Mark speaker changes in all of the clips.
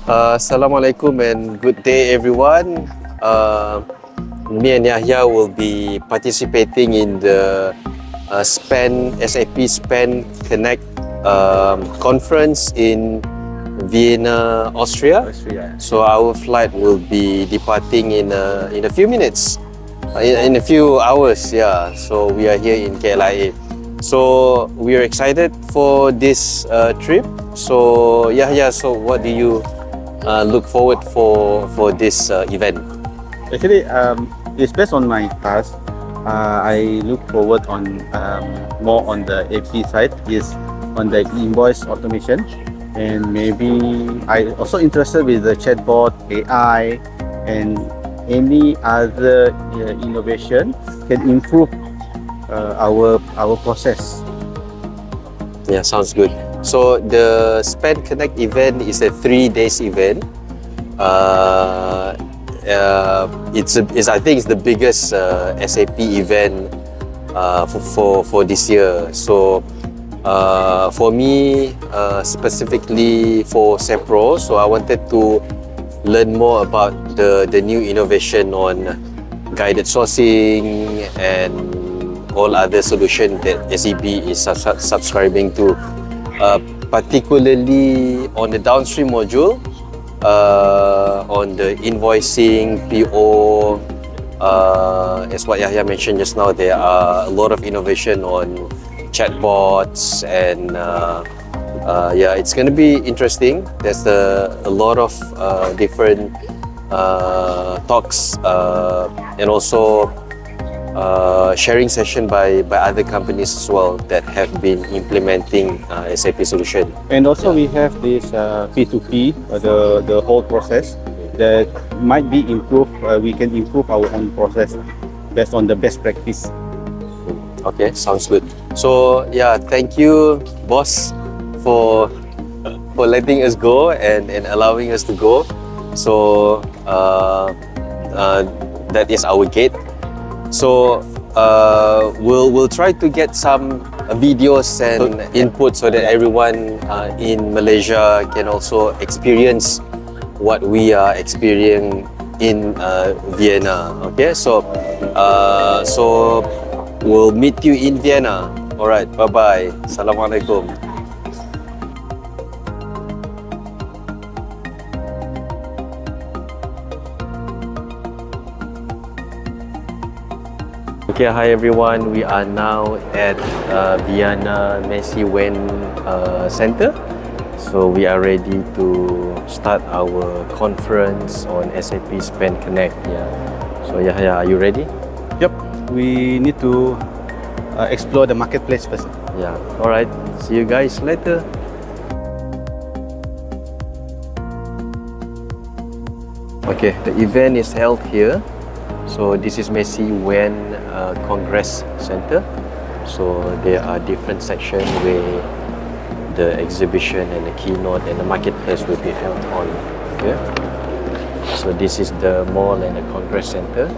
Speaker 1: Assalamualaikum and good day everyone. Me and Yahya will be participating in the SAP SPAN Connect conference in Vienna, Austria. So our flight will be departing in a few minutes, in a few hours. Yeah. So we are here in KLIA. So we are excited for this trip. So Yahya, so what do you look forward for this event?
Speaker 2: Actually, it's based on my task. I look forward on more on the AP side, is on the invoice automation, and maybe I also interested with the chatbot, AI, and any other innovation can improve our process.
Speaker 1: Yeah, sounds good. So the SPAN Connect event is a 3 days event. It's I think it's the biggest SAP event for this year. So for me specifically for SEPRO, so I wanted to learn more about the new innovation on guided sourcing and all other solutions that SAP is subscribing to, particularly on the downstream module, on the invoicing, PO. As what Yahya mentioned just now, there are a lot of innovation on chatbots, and yeah, it's going to be interesting. There's a lot of different talks and also sharing session by other companies as well that have been implementing SAP solution.
Speaker 2: And also we have this P2P, the whole process that might be improved. We can improve our own process based on the best practice.
Speaker 1: Okay, sounds good. So yeah, thank you, boss, for letting us go and allowing us to go. So that is our gate. So we'll try to get some videos and input so that everyone in Malaysia can also experience what we are experiencing in Vienna. Okay, so we'll meet you in Vienna. All right, bye bye. Assalamualaikum. Okay, hi everyone. We are now at Vienna Messi Wen Center. So we are ready to start our conference on SAP SPAN Connect. Yeah. So Yahya, are you ready?
Speaker 2: Yep, we need to explore the marketplace first.
Speaker 1: Yeah. All right. See you guys later. Okay, the event is held here. So this is Messi Wen Congress Center. So there are different sections where the exhibition and the keynote and the marketplace will be held on. Okay. So this is the mall and the Congress Center.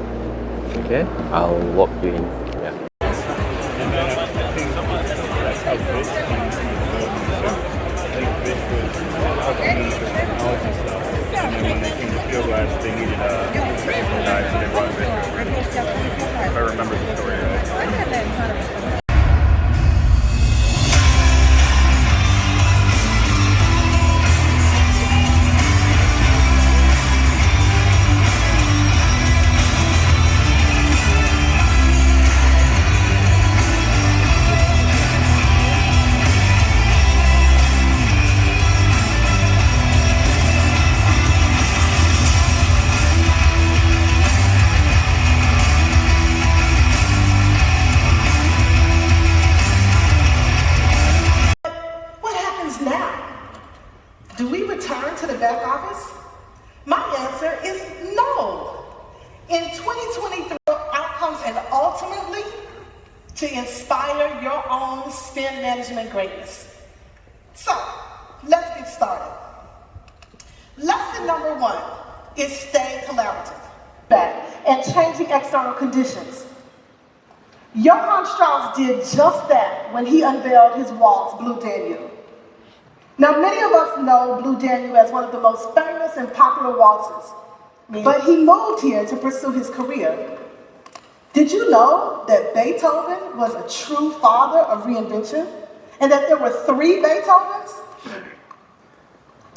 Speaker 1: Okay, I'll walk you in. Yeah.
Speaker 3: If I remember the story right.
Speaker 4: back office? My answer is no. In 2023, outcomes and ultimately to inspire your own spend management greatness. So, let's get started. Lesson number 1 is stay collaborative and changing external conditions. Johann Strauss did just that when he unveiled his waltz, Blue Danube. Now, many of us know Blue Danube as one of the most famous and popular waltzes, but he moved here to pursue his career. Did you know that Beethoven was a true father of reinvention and that there were 3 Beethovens?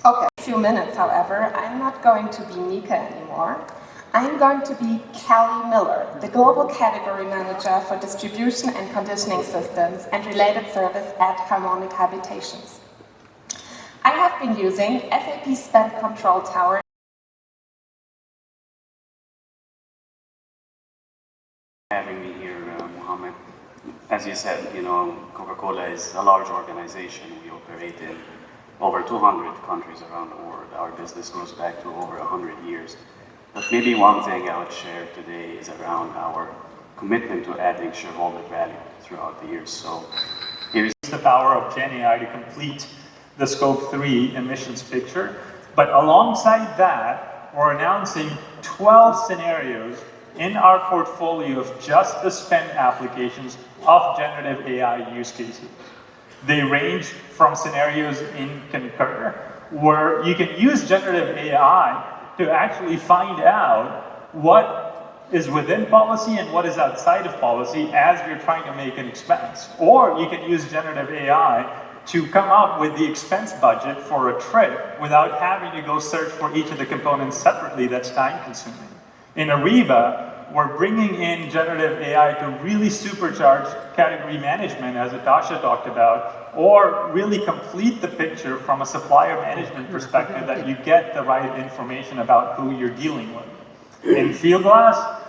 Speaker 4: Okay.
Speaker 5: In a few minutes, however, I'm not going to be Mika anymore. I'm going to be Kelly Miller, the Global Category Manager for Distribution and Conditioning Systems and Related Service at Harmonic Habitations. I have been using SAP Spend Control Tower
Speaker 6: having me here, Mohammed. As you said, Coca-Cola is a large organization. We operate in over 200 countries around the world. Our business goes back to over 100 years. But maybe one thing I would share today is around our commitment to adding shareholder value throughout the years. So here's
Speaker 7: the power of Gen AI to complete the Scope 3 emissions picture. But alongside that, we're announcing 12 scenarios in our portfolio of just the spend applications of generative AI use cases. They range from scenarios in Concur, where you can use generative AI to actually find out what is within policy and what is outside of policy as you're trying to make an expense. Or you can use generative AI to come up with the expense budget for a trip without having to go search for each of the components separately. That's time consuming. In Ariba, we're bringing in generative AI to really supercharge category management, as Natasha talked about, or really complete the picture from a supplier management perspective that you get the right information about who you're dealing with. In Fieldglass,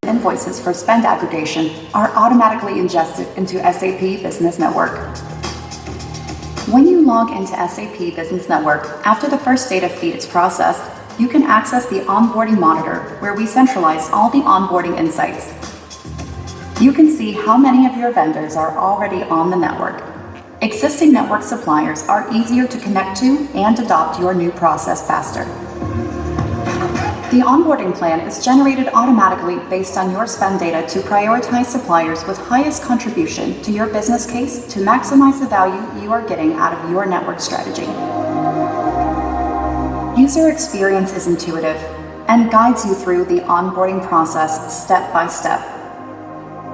Speaker 8: invoices for spend aggregation are automatically ingested into SAP Business Network. When you log into SAP Business Network, after the first data feed is processed, you can access the onboarding monitor, where we centralize all the onboarding insights. You can see how many of your vendors are already on the network. Existing network suppliers are easier to connect to and adopt your new process faster. The onboarding plan is generated automatically based on your spend data to prioritize suppliers with highest contribution to your business case to maximize the value you are getting out of your network strategy. User experience is intuitive and guides you through the onboarding process step by step.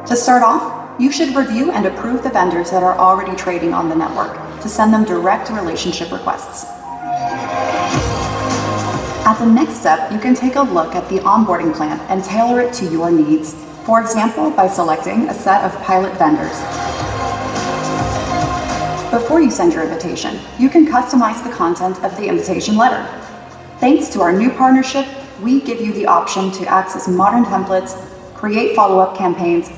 Speaker 8: To start off, you should review and approve the vendors that are already trading on the network to send them direct relationship requests. As a next step, you can take a look at the onboarding plan and tailor it to your needs, for example, by selecting a set of pilot vendors. Before you send your invitation, you can customize the content of the invitation letter. Thanks to our new partnership, we give you the option to access modern templates, create follow-up campaigns,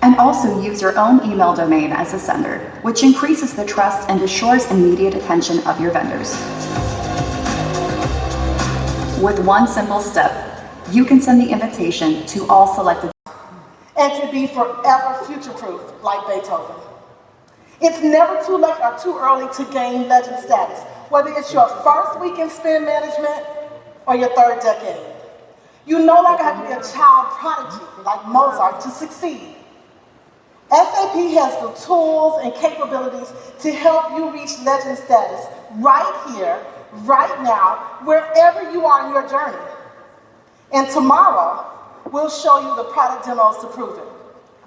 Speaker 8: and also use your own email domain as a sender, which increases the trust and assures immediate attention of your vendors. With one simple step, you can send the invitation to all selected
Speaker 4: and to be forever future-proof like Beethoven. It's never too late or too early to gain legend status, whether it's your first week in spend management or your third decade. You no longer have to be a child prodigy like Mozart to succeed. SAP has the tools and capabilities to help you reach legend status right here, right now, wherever you are in your journey. And tomorrow, we'll show you the product demos to prove it,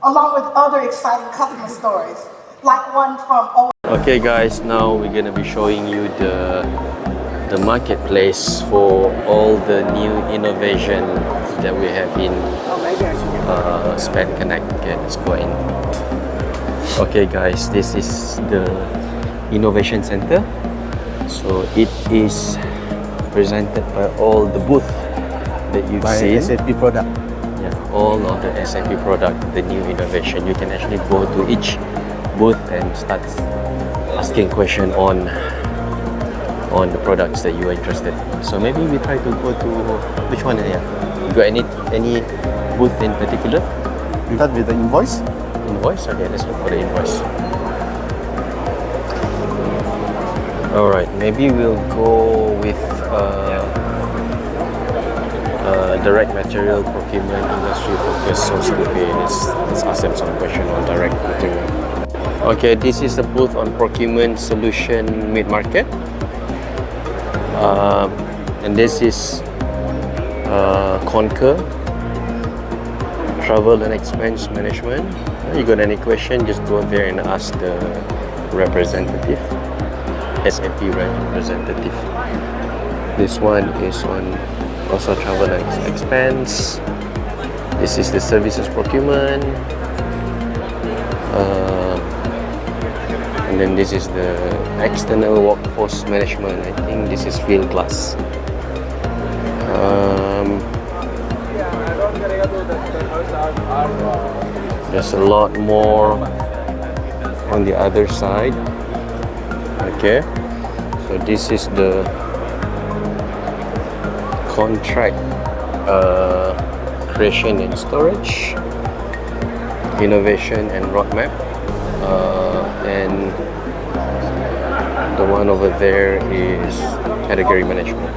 Speaker 4: along with other exciting customer stories, like one from
Speaker 1: Okay guys, now we're gonna be showing you the marketplace for all the new innovation that we have in Spend Connect. Okay, let's go in. Okay guys, this is the Innovation Center. So it is presented by all the booth that you've seen.
Speaker 2: SAP product.
Speaker 1: Yeah, all of the SAP product, the new innovation. You can actually go to each booth and start asking question on the products that you are interested in. So maybe we try to go to which one? Yeah, you got any booth in particular?
Speaker 2: We start with the invoice.
Speaker 1: Invoice? Okay, let's look for the invoice. Alright, maybe we'll go with direct material procurement industry focus. So let's ask them some question on direct material. Okay, this is a booth on procurement solution mid-market. And this is Concur, travel and expense management. You got any question, just go there and ask the representative, SAP representative. This one is on also travel and expense. This is the services procurement. And then this is the external workforce management. I think this is field class. There's a lot more on the other side. Okay, so this is the contract creation and storage, innovation and roadmap, and the one over there is category management.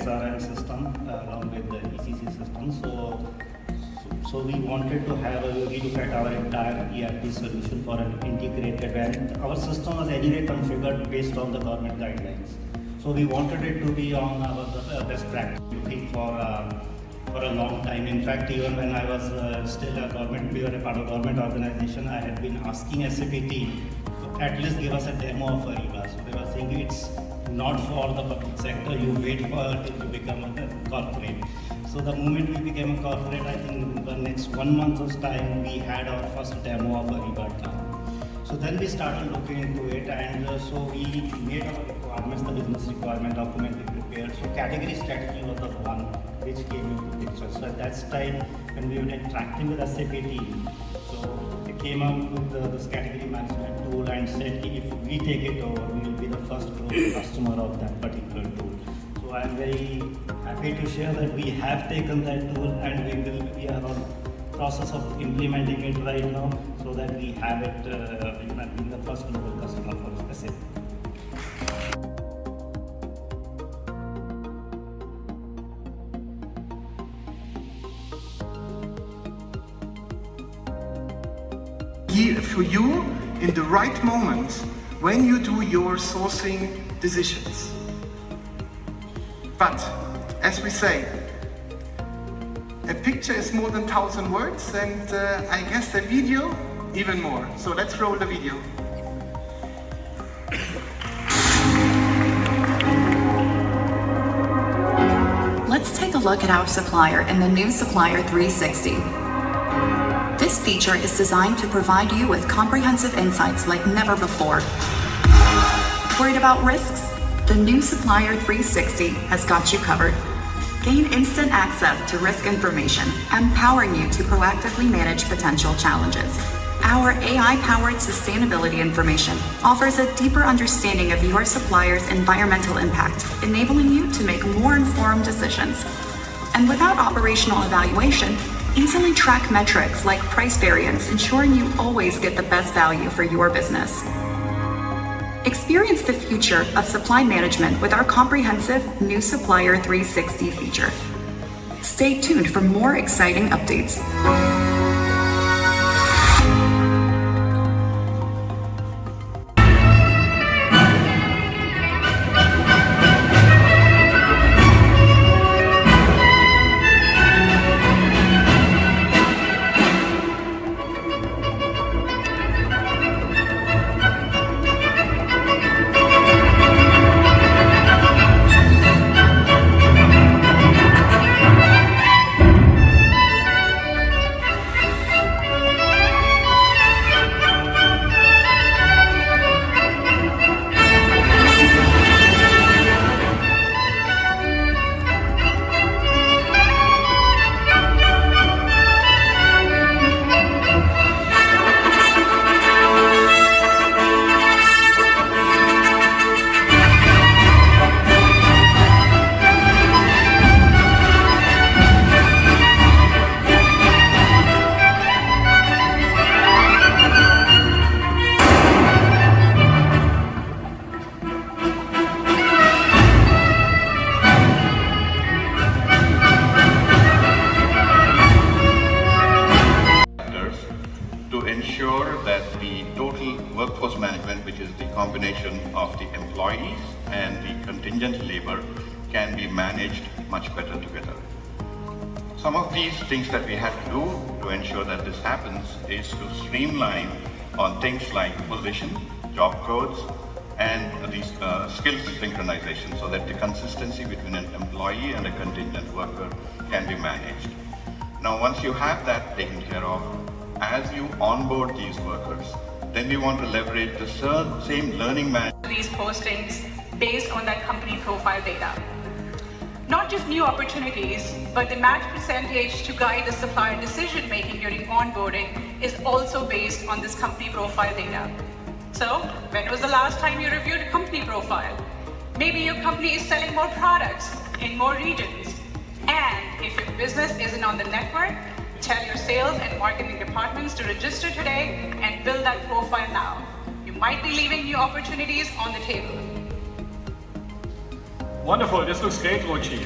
Speaker 9: SRM system along with the ECC system. So we wanted to have a relook at our entire ERP solution for an integrated, and our system was anyway configured based on the government guidelines. So we wanted it to be on our best practice, looking for a long time. In fact, even when I was still a government, we were a part of government organization, I had been asking SAP team to at least give us a demo of Ariba. So they were saying it's not for the public sector, you wait for till you become a corporate. So the moment we became a corporate, I think in the next 1 month's time, we had our first demo of Ariba done. So then we started looking into it, and so we made our requirements, the business requirement document we prepared. So category strategy was the one which came into picture. So at that time, when we were interacting with SAP team, so they came up with this category management tool and said, if we take it over, we will be the first customer of that particular tool. So I am very happy to share that we have taken that tool, and we are on process of implementing it right now, so that we have it being the first global customer for SAP.
Speaker 10: For you in the right moment when you do your sourcing decisions. But as we say, a picture is more than 1,000 words, and I guess the video even more. So let's roll the video.
Speaker 8: Let's take a look at our supplier in the new Supplier 360. This feature is designed to provide you with comprehensive insights like never before. Worried about risks? The new Supplier 360 has got you covered. Gain instant access to risk information, empowering you to proactively manage potential challenges. Our AI-powered sustainability information offers a deeper understanding of your supplier's environmental impact, enabling you to make more informed decisions. And without operational evaluation, easily track metrics like price variance, ensuring you always get the best value for your business. Experience the future of supply management with our comprehensive new Supplier 360 feature. Stay tuned for more exciting updates.
Speaker 11: Workforce management, which is the combination of the employees and the contingent labor, can be managed much better together. Some of these things that we have to do to ensure that this happens is to streamline on things like position, job codes, and these skills synchronization, so that the consistency between an employee and a contingent worker can be managed. Now, once you have that taken care of, as you onboard these workers, then we want to leverage the same learning management.
Speaker 12: These postings based on that company profile data. Not just new opportunities, but the match percentage to guide the supplier decision making during onboarding is also based on this company profile data. So, when was the last time you reviewed a company profile? Maybe your company is selling more products in more regions. And if your business isn't on the network, tell your sales and marketing departments to register today and build that profile now. You might be leaving new opportunities on the table.
Speaker 13: Wonderful, this looks great, Rochi.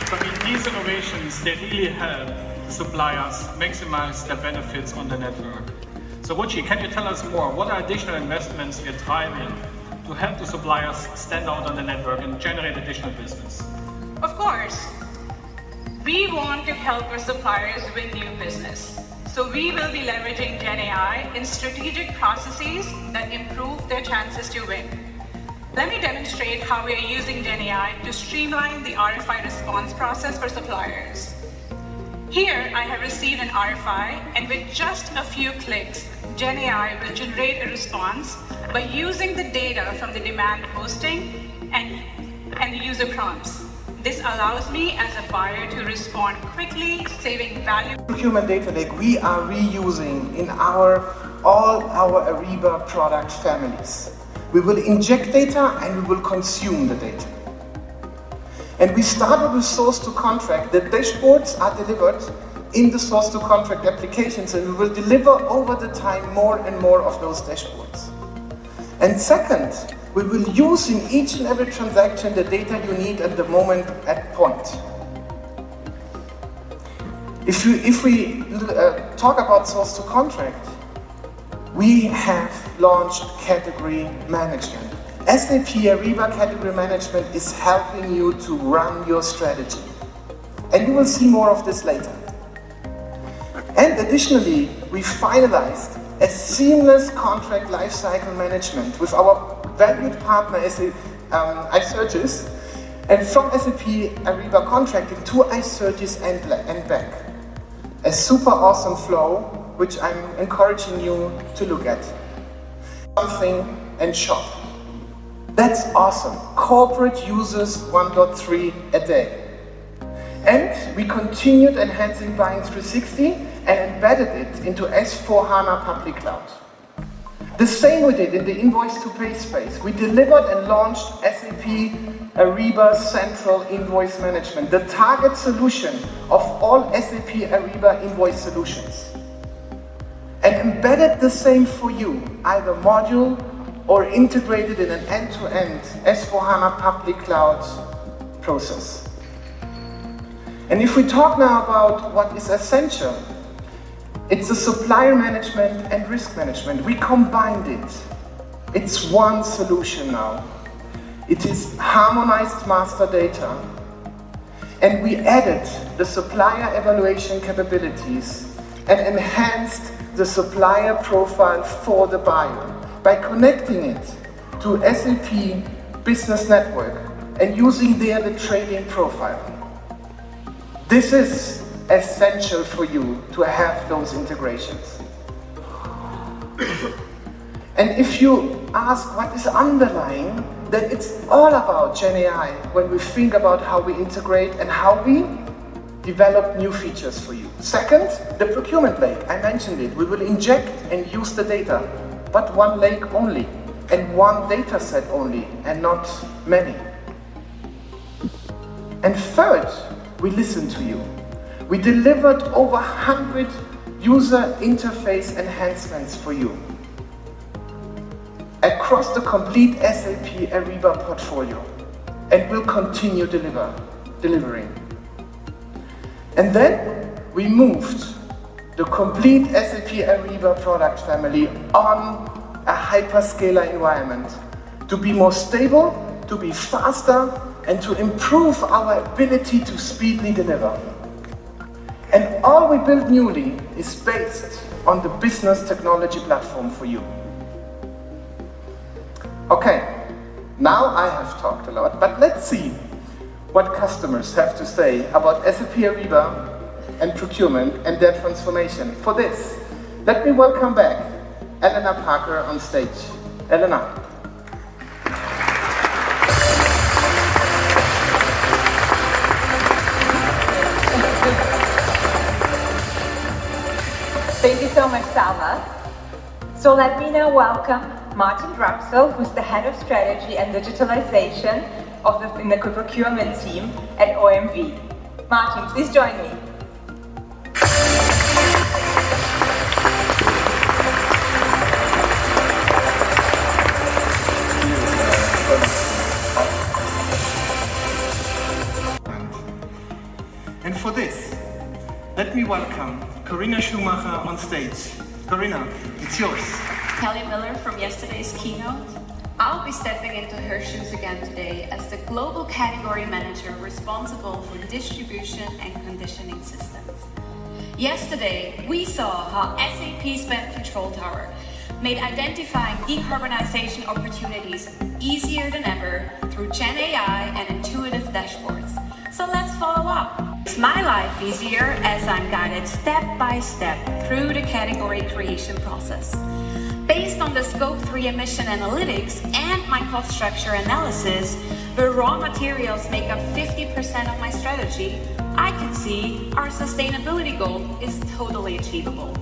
Speaker 13: So I mean, these innovations, they really help the suppliers maximize their benefits on the network. So Rochi, can you tell us more? What are additional investments you're driving to help the suppliers stand out on the network and generate additional business?
Speaker 12: Of course. We want to help our suppliers win new business. So we will be leveraging GenAI in strategic processes that improve their chances to win. Let me demonstrate how we are using GenAI to streamline the RFI response process for suppliers. Here, I have received an RFI, and with just a few clicks, GenAI will generate a response by using the data from the demand posting and the user prompts. This allows me as a buyer to respond quickly, saving value.
Speaker 10: Procurement data lake we are reusing in all our Ariba product families. We will inject data and we will consume the data. And we started with source to contract. The dashboards are delivered in the source to contract applications, and we will deliver over the time more and more of those dashboards. And second, we will use in each and every transaction the data you need at the moment at point. If we talk about source to contract, we have launched category management. SAP Ariba Category Management is helping you to run your strategy. And you will see more of this later. And additionally, we finalized a seamless contract lifecycle management with our valued partner iSurgis, and from SAP Ariba Contracting to iSurgis and back. A super awesome flow, which I'm encouraging you to look at. Something and shop. That's awesome. Corporate users 1.3 a day. And we continued enhancing Buying 360 and embedded it into S/4HANA Public Cloud. The same we did in the invoice to pay space. We delivered and launched SAP Ariba Central Invoice Management, the target solution of all SAP Ariba invoice solutions. And embedded the same for you, either module or integrated in an end-to-end S/4HANA Public Cloud process. And if we talk now about what is essential, it's the supplier management and risk management. We combined it. It's one solution now. It is harmonized master data. And we added the supplier evaluation capabilities and enhanced the supplier profile for the buyer by connecting it to SAP Business Network and using there the trading profile. This is essential for you to have those integrations. And if you ask what is underlying, then it's all about GenAI when we think about how we integrate and how we develop new features for you. Second, the procurement lake. I mentioned it. We will inject and use the data, but one lake only and one data set only and not many. And third, we listen to you. We delivered over 100 user interface enhancements for you across the complete SAP Ariba portfolio, and will continue delivering. And then we moved the complete SAP Ariba product family on a hyperscaler environment to be more stable, to be faster, and to improve our ability to speedily deliver. And all we build newly is based on the business technology platform for you. Okay, now I have talked a lot, but let's see what customers have to say about SAP Ariba and procurement and their transformation. For this, let me welcome back Elena Parker on stage. Elena.
Speaker 14: Thank you so much, Salma. So let me now welcome Martin Drapsel, who's the Head of Strategy and Digitalization in the procurement team at OMV. Martin, please join me.
Speaker 10: me welcome Corinna Schumacher on stage. Corinna, it's yours.
Speaker 15: Kelly Miller from yesterday's keynote. I'll be stepping into her shoes again today as the Global Category Manager responsible for distribution and conditioning systems. Yesterday, we saw how SAP Spend Control Tower made identifying decarbonization opportunities easier than ever through Gen AI and intuitive dashboards. So let's follow up. It's my life easier as I'm guided step by step through the category creation process. Based on the Scope 3 emission analytics and my cost structure analysis, where raw materials make up 50% of my strategy, I can see our sustainability goal is totally achievable.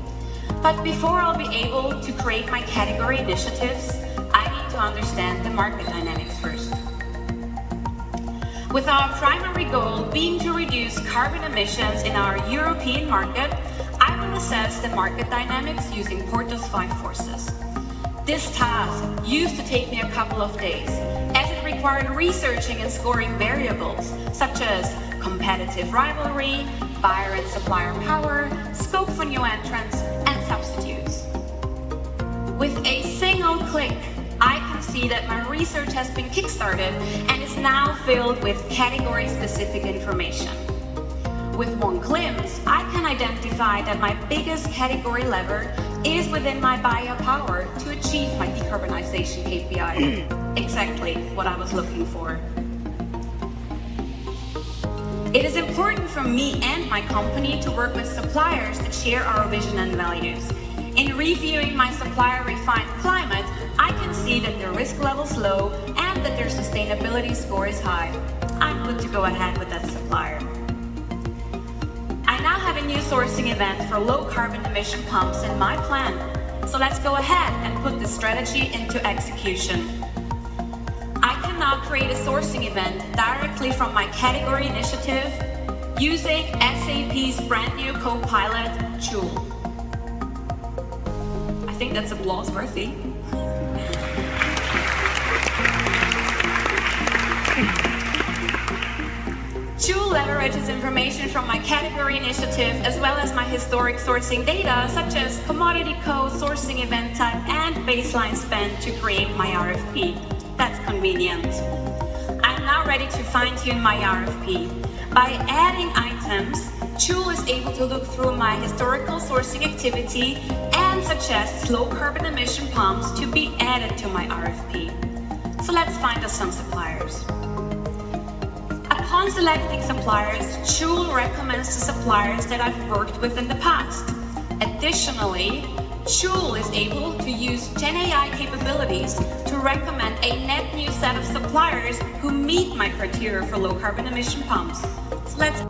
Speaker 15: But before I'll be able to create my category initiatives, I need to understand the market dynamics first. With our primary goal being to reduce carbon emissions in our European market, I will assess the market dynamics using Porto's 5 forces. This task used to take me a couple of days, as it required researching and scoring variables such as competitive rivalry, buyer and supplier power, scope for new entrants, and substitutes. With a single click, I can see that my research has been kickstarted and is now filled with category-specific information. With one glimpse, I can identify that my biggest category lever is within my buyer power to achieve my decarbonization KPI. Exactly what I was looking for. It is important for me and my company to work with suppliers that share our vision and values. In reviewing my supplier refined climate, I can see that their risk level is low and that their sustainability score is high. I'm good to go ahead with that supplier. I now have a new sourcing event for low carbon emission pumps in my plan. So let's go ahead and put the strategy into execution. I can now create a sourcing event directly from my category initiative using SAP's brand new co-pilot, Joule. I think that's applause worthy. Joule leverages information from my category initiative as well as my historic sourcing data such as commodity code, sourcing event type, and baseline spend to create my RFP. That's convenient. I'm now ready to fine-tune my RFP. By adding items, Joule is able to look through my historical sourcing activity and suggests low carbon emission pumps to be added to my RFP. So let's find us some suppliers. Upon selecting suppliers, Joule recommends the suppliers that I've worked with in the past. Additionally, Joule is able to use Gen AI capabilities to recommend a net new set of suppliers who meet my criteria for low carbon emission pumps. So let's